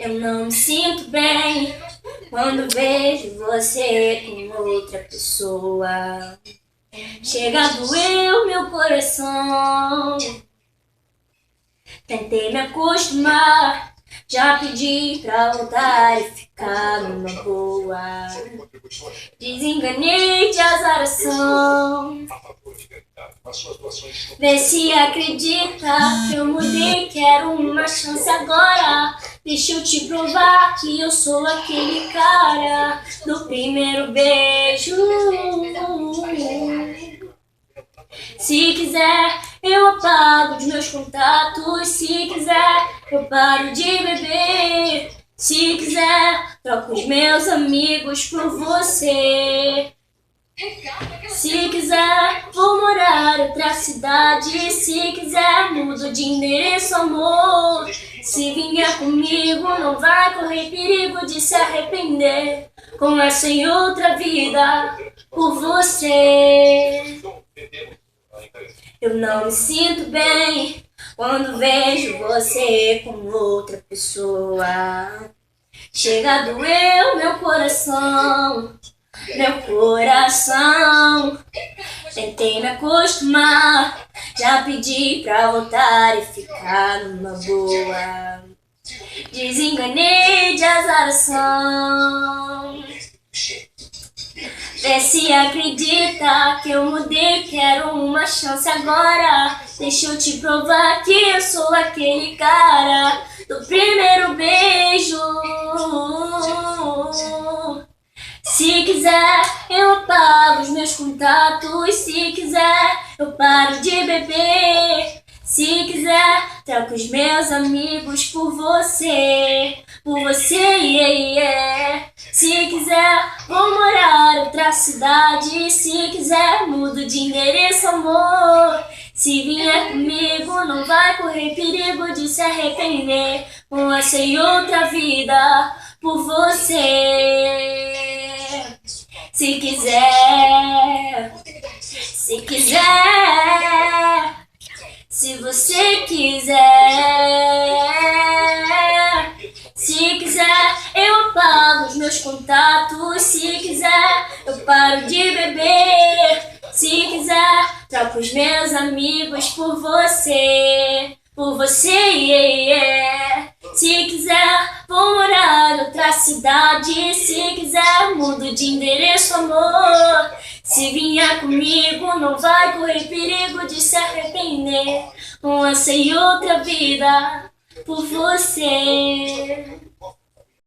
Eu não me sinto bem quando vejo você com outra pessoa. Chega a doer o meu coração. Tentei me acostumar, já pedi pra voltar e ficar numa boa. Desenganei de azaração. Vê se acredita que eu mudei, quero uma chance agora. Deixa eu te provar que eu sou aquele cara do primeiro beijo. Se quiser, eu apago os meus contatos. Se quiser, eu paro de beber. Se quiser, troco os meus amigos por você. Se quiser, vou morar em outra cidade. Se quiser, mudo de endereço, amor. Se vier comigo, não vai correr perigo de se arrepender. Com essa em outra vida, por você. Eu não me sinto bem quando vejo você com outra pessoa. Chega a doer o meu coração. Meu coração. Tentei me acostumar, já pedi pra voltar e ficar numa boa. Desenganei de azaração. Vê se acredita que eu mudei, quero uma chance agora. Deixa eu te provar que eu sou aquele cara do primeiro beijo. Se quiser, eu apago os meus contatos. Se quiser, eu paro de beber. Se quiser, troco os meus amigos por você. Por você, yeah, yeah. Se quiser, vou morar em outra cidade. Se quiser, mudo de endereço, amor. Se vier comigo, não vai correr perigo de se arrepender. Com essa e outra vida, por você. Se quiser, se quiser, se você quiser. Se quiser, eu apago os meus contatos. Se quiser, eu paro de beber. Se quiser, troco os meus amigos por você. Por você, yeah, yeah. Se quiser, vou morar em outra cidade. Se quiser, mudo de endereço, amor. Se vier comigo, não vai correr perigo de se arrepender. Com essa e outra vida, por você.